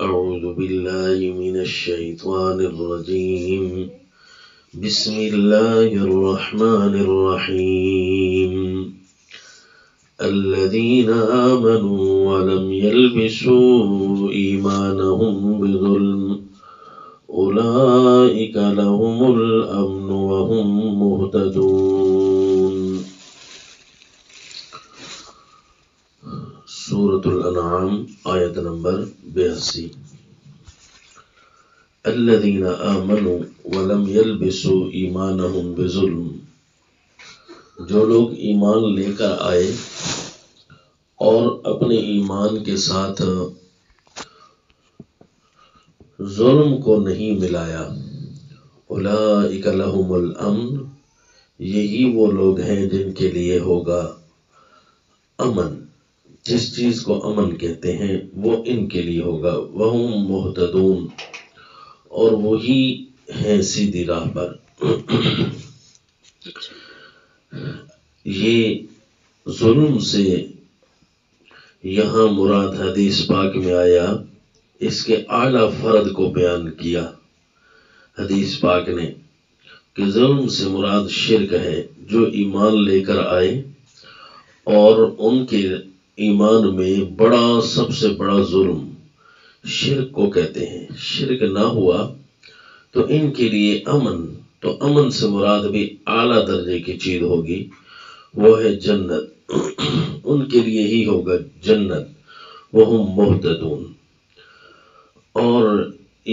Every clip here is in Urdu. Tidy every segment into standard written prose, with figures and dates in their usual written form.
أعوذ بالله من الشيطان الرجيم بسم الله الرحمن الرحيم الذين آمنوا ولم يلبسوا إيمانهم بظلم أولئك لهم الأمن وهم مهتدون. سورة الانعام آیت نمبر 82. الذين آمنوا ولم يلبسوا ایمانهم بظلم، جو لوگ ایمان لے کر آئے اور اپنے ایمان کے ساتھ ظلم کو نہیں ملایا، اولئک لهم الامن، یہی وہ لوگ ہیں جن کے لیے ہوگا امن. جس چیز کو امن کہتے ہیں وہ ان کے لیے ہوگا. وہم مہتدون، اور وہی ہیں سیدھی راہ پر. یہ ظلم سے یہاں مراد حدیث پاک میں آیا، اس کے اعلیٰ فرد کو بیان کیا حدیث پاک نے کہ ظلم سے مراد شرک ہے. جو ایمان لے کر آئے اور ان کے ایمان میں سب سے بڑا ظلم شرک کو کہتے ہیں. شرک نہ ہوا تو ان کے لیے امن، تو امن سے مراد بھی اعلیٰ درجے کی چیز ہوگی، وہ ہے جنت. ان کے لیے ہی ہوگا جنت. وہم مہتدون. اور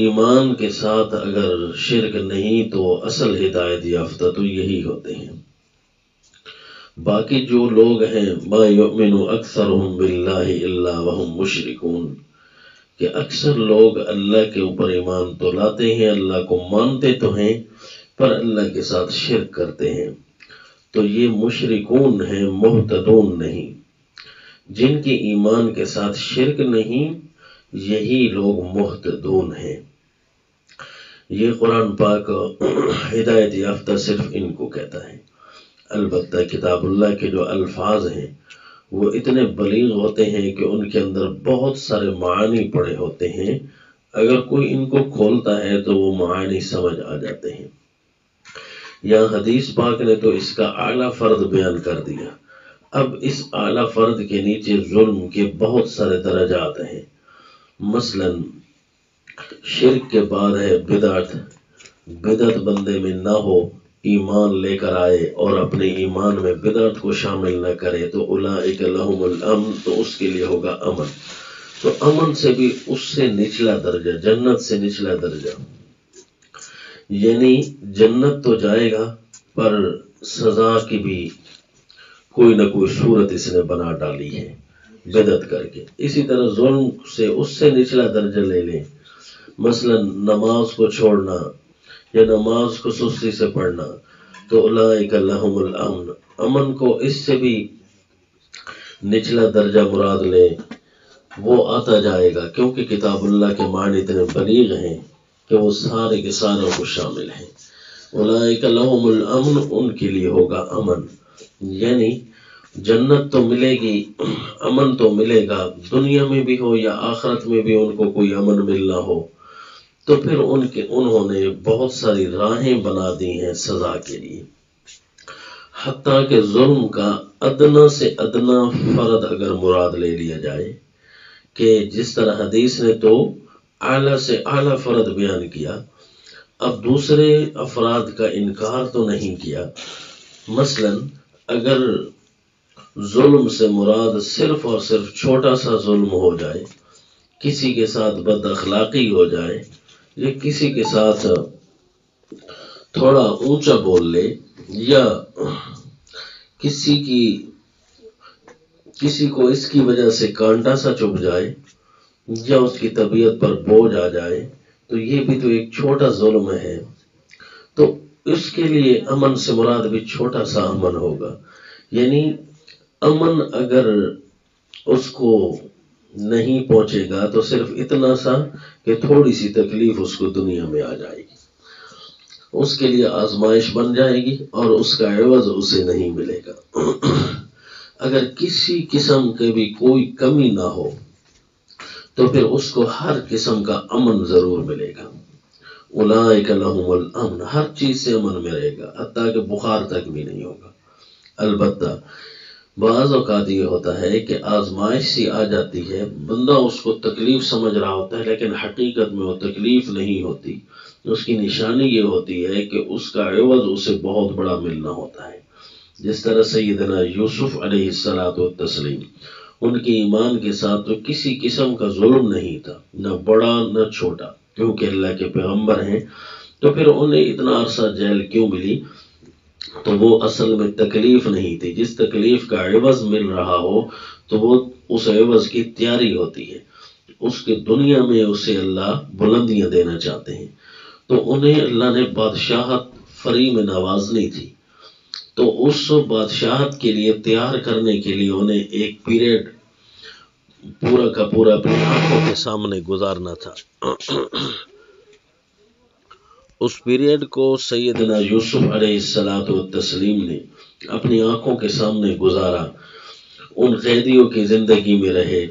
ایمان کے ساتھ اگر شرک نہیں تو اصل ہدایت یافتہ تو یہی ہوتے ہیں. باقی جو لوگ ہیں ما یؤمن اکثرهم باللہ الا وهم مشرکون، کہ اکثر لوگ اللہ کے اوپر ایمان تو لاتے ہیں، اللہ کو مانتے تو ہیں، پر اللہ کے ساتھ شرک کرتے ہیں. تو یہ مشرکون ہیں، مہتدون نہیں. جن کے ایمان کے ساتھ شرک نہیں، یہی لوگ مہتدون ہیں. یہ قرآن پاک ہدایت یافتہ صرف ان کو کہتا ہے. البتہ کتاب اللہ کے جو الفاظ ہیں وہ اتنے بلیغ ہوتے ہیں کہ ان کے اندر بہت سارے معانی پڑے ہوتے ہیں. اگر کوئی ان کو کھولتا ہے تو وہ معانی سمجھ آ جاتے ہیں. یہاں حدیث پاک نے تو اس کا اعلیٰ فرد بیان کر دیا. اب اس اعلیٰ فرد کے نیچے ظلم کے بہت سارے درجات ہیں. مثلا شرک کے بعد ہے بدعت. بدعت بندے میں نہ ہو، ایمان لے کر آئے اور اپنے ایمان میں بدعت کو شامل نہ کرے تو اولئک لهم الامن، تو اس کے لیے ہوگا امن. تو امن سے بھی اس سے نچلا درجہ، جنت سے نچلا درجہ. یعنی جنت تو جائے گا پر سزا کی بھی کوئی نہ کوئی صورت اس نے بنا ڈالی ہے بدعت کر کے. اسی طرح ظلم سے اس سے نچلا درجہ لے لیں، مثلا نماز کو چھوڑنا یا نماز کو سستی سے پڑھنا، تو اولئک لهم الامن. امن کو اس سے بھی نچلا درجہ مراد لیں، وہ آتا جائے گا، کیونکہ کتاب اللہ کے معنی اتنے بلیغ ہیں کہ وہ سارے کے ساروں کو شامل ہیں. اولئک لهم الامن، ان کے لیے ہوگا امن. یعنی جنت تو ملے گی، امن تو ملے گا، دنیا میں بھی ہو یا آخرت میں بھی ان کو کوئی امن ملنا ہو تو پھر انہوں نے بہت ساری راہیں بنا دی ہیں سزا کے لیے. حتیٰ کہ ظلم کا ادنا سے ادنا فرد اگر مراد لے لیا جائے، کہ جس طرح حدیث نے تو اعلیٰ سے اعلیٰ فرد بیان کیا، اب دوسرے افراد کا انکار تو نہیں کیا. مثلا اگر ظلم سے مراد صرف اور صرف چھوٹا سا ظلم ہو جائے، کسی کے ساتھ بد اخلاقی ہو جائے یا کسی کے ساتھ تھوڑا اونچا بول لے یا کسی کو اس کی وجہ سے کانٹا سا چبھ جائے یا اس کی طبیعت پر بوجھ آ جائے، تو یہ بھی تو ایک چھوٹا ظلم ہے. تو اس کے لیے امن سے مراد بھی چھوٹا سا امن ہوگا. یعنی امن اگر اس کو نہیں پہنچے گا تو صرف اتنا سا کہ تھوڑی سی تکلیف اس کو دنیا میں آ جائے گی، اس کے لیے آزمائش بن جائے گی اور اس کا عوض اسے نہیں ملے گا. اگر کسی قسم کے بھی کوئی کمی نہ ہو تو پھر اس کو ہر قسم کا امن ضرور ملے گا. اولئک لہم الامن، ہر چیز سے امن ملے گا، حتیٰ کہ بخار تک بھی نہیں ہوگا. البتہ بعض اوقات یہ ہوتا ہے کہ آزمائش سی آ جاتی ہے، بندہ اس کو تکلیف سمجھ رہا ہوتا ہے لیکن حقیقت میں وہ تکلیف نہیں ہوتی. اس کی نشانی یہ ہوتی ہے کہ اس کا عوض اسے بہت بڑا ملنا ہوتا ہے. جس طرح سیدنا یوسف علیہ الصلاۃ والتسلیم، ان کے ایمان کے ساتھ تو کسی قسم کا ظلم نہیں تھا، نہ بڑا نہ چھوٹا، کیونکہ اللہ کے پیغمبر ہیں. تو پھر انہیں اتنا عرصہ جیل کیوں ملی؟ تو وہ اصل میں تکلیف نہیں تھی. جس تکلیف کا عوض مل رہا ہو تو وہ اس عوض کی تیاری ہوتی ہے. اس کے دنیا میں اسے اللہ بلندیاں دینا چاہتے ہیں. تو انہیں اللہ نے بادشاہت فری میں نوازنی تھی، تو اس بادشاہت کے لیے تیار کرنے کے لیے انہیں ایک پیریڈ پورا کا پورا اپنی آنکھوں کے سامنے گزارنا تھا. اس پیریڈ کو سیدنا یوسف علیہ الصلاۃ والتسلیم نے اپنی آنکھوں کے سامنے گزارا. ان قیدیوں کی زندگی میں رہے.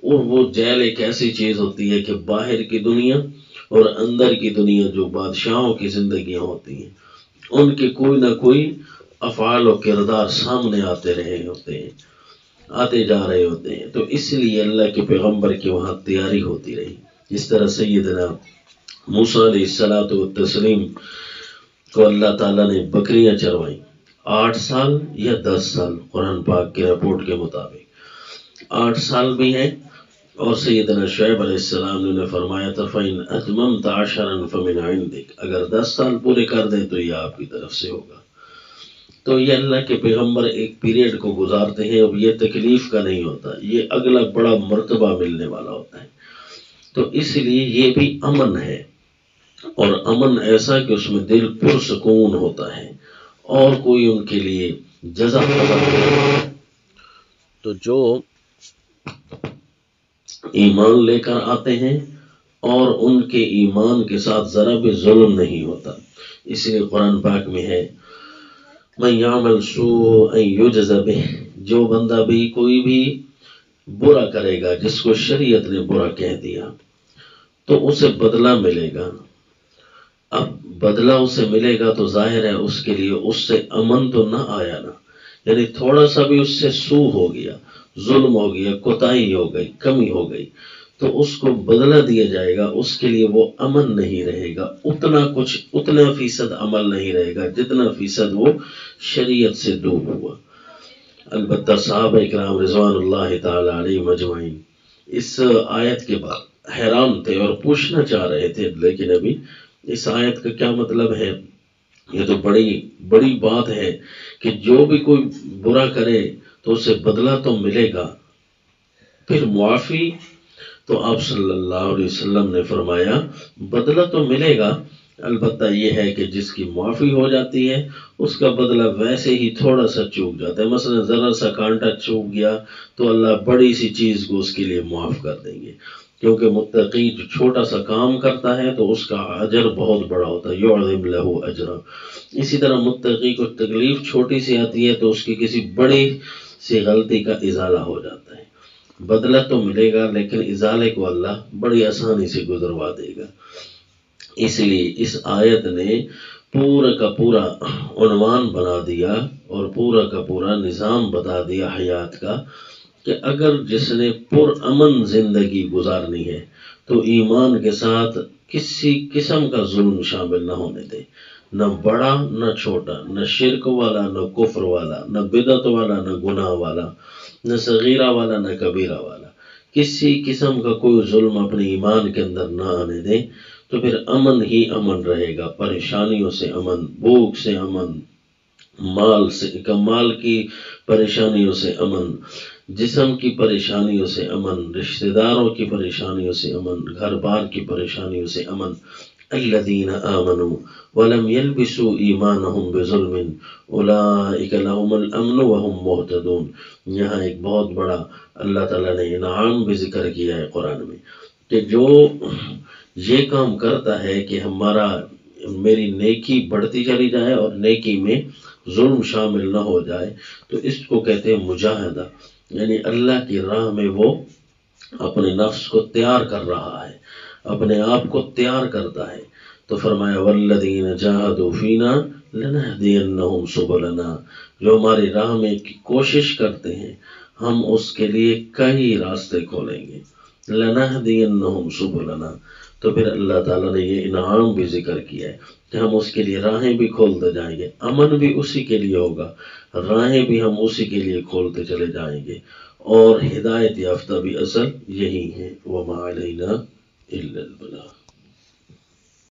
اور وہ جیل ایک ایسی چیز ہوتی ہے کہ باہر کی دنیا اور اندر کی دنیا جو بادشاہوں کی زندگیاں ہوتی ہیں، ان کے کوئی نہ کوئی افعال و کردار سامنے آتے جا رہے ہوتے ہیں. تو اس لیے اللہ کے پیغمبر کی وہاں تیاری ہوتی رہی. جس طرح سیدنا موسیٰ علیہ الصلاۃ والتسلیم کو اللہ تعالیٰ نے بکریاں چروائیں 8 سال یا 10 سال، قرآن پاک کی رپورٹ کے مطابق 8 سال بھی ہیں. اور سیدنا شعیب علیہ السلام نے فرمایا تھا فَإِنْ أَتْمَمْتَ عَشْرًا فَمِنْ عِنْدِكَ، اگر 10 سال پورے کر دیں تو یہ آپ کی طرف سے ہوگا. تو یہ اللہ کے پیغمبر ایک پیریڈ کو گزارتے ہیں. اب یہ تکلیف کا نہیں ہوتا، یہ اگلا بڑا مرتبہ ملنے والا ہوتا ہے. تو اس لیے یہ بھی امن ہے، اور امن ایسا کہ اس میں دل پرسکون ہوتا ہے اور کوئی ان کے لیے جزا نہیں. تو جو ایمان لے کر آتے ہیں اور ان کے ایمان کے ساتھ ذرا بھی ظلم نہیں ہوتا. اس لیے قرآن پاک میں ہے مَن يَعْمَلْ سُوءًا يُجْزَ بِهِ، جو بندہ بھی کوئی بھی برا کرے گا جس کو شریعت نے برا کہہ دیا تو اسے بدلہ ملے گا. اب بدلہ اسے ملے گا تو ظاہر ہے اس کے لیے اس سے امن تو نہ آیا نا، یعنی تھوڑا سا بھی اس سے سو ہو گیا، ظلم ہو گیا، کوتاہی ہو گئی، کمی ہو گئی، تو اس کو بدلہ دیا جائے گا. اس کے لیے وہ امن نہیں رہے گا، اتنا فیصد عمل نہیں رہے گا جتنا فیصد وہ شریعت سے دور ہوا. البتہ صحابہ اکرام رضوان اللہ تعالی علیہم اجمعین اس آیت کے بعد حیران تھے اور پوچھنا چاہ رہے تھے لیکن ابھی اس آیت کا کیا مطلب ہے؟ یہ تو بڑی بات ہے کہ جو بھی کوئی برا کرے تو اسے بدلہ تو ملے گا. پھر معافی تو آپ صلی اللہ علیہ وسلم نے فرمایا بدلہ تو ملے گا، البتہ یہ ہے کہ جس کی معافی ہو جاتی ہے اس کا بدلہ ویسے ہی تھوڑا سا چوک جاتا ہے. مثلا ذرا سا کانٹا چوک گیا تو اللہ بڑی سی چیز کو اس کے لیے معاف کر دیں گے، کیونکہ متقی جو چھوٹا سا کام کرتا ہے تو اس کا اجر بہت بڑا ہوتا ہے، یعظم لہ اجرا. اسی طرح متقی کو تکلیف چھوٹی سی آتی ہے تو اس کی کسی بڑی سی غلطی کا ازالہ ہو جاتا ہے. بدلہ تو ملے گا لیکن ازالے کو اللہ بڑی آسانی سے گزروا دے گا. اس لیے اس آیت نے پورا کا پورا عنوان بنا دیا اور پورا کا پورا نظام بتا دیا حیات کا کہ اگر جس نے پرامن زندگی گزارنی ہے تو ایمان کے ساتھ کسی قسم کا ظلم شامل نہ ہونے دے، نہ بڑا نہ چھوٹا، نہ شرک والا نہ کفر والا، نہ بدعت والا نہ گناہ والا، نہ صغیرہ والا نہ کبیرہ والا. کسی قسم کا کوئی ظلم اپنے ایمان کے اندر نہ آنے دے تو پھر امن ہی امن رہے گا. پریشانیوں سے امن، بھوک سے امن، مال کی پریشانیوں سے امن، جسم کی پریشانیوں سے امن، رشتہ داروں کی پریشانیوں سے امن، گھر بار کی پریشانیوں سے امن. الذین آمنوا ولم يلبسوا ایمانهم بظلم اولئک لهم الامن وهم مہتدون. یہاں ایک بہت بڑا اللہ تعالیٰ نے انعام بھی ذکر کیا ہے قرآن میں کہ جو یہ کام کرتا ہے کہ میری نیکی بڑھتی چلی جائے اور نیکی میں ظلم شامل نہ ہو جائے، تو اس کو کہتے ہیں مجاہدہ، یعنی اللہ کی راہ میں وہ اپنے نفس کو تیار کر رہا ہے، اپنے آپ کو تیار کرتا ہے، تو فرمایا والذین جاہدوا فینا لنہدینہم سبلنا، جو ہماری راہ میں کوشش کرتے ہیں ہم اس کے لیے کئی راستے کھولیں گے، لنہدینہم سبلنا۔ تو پھر اللہ تعالیٰ نے یہ انعام بھی ذکر کیا ہے کہ ہم اس کے لیے راہیں بھی کھولتے جائیں گے، امن بھی اسی کے لیے ہوگا، راہیں بھی ہم اسی کے لیے کھولتے چلے جائیں گے، اور ہدایت یافتہ بھی اصل یہی ہے، وَمَا عَلَيْنَا إِلَّا الْبَلَاغُ۔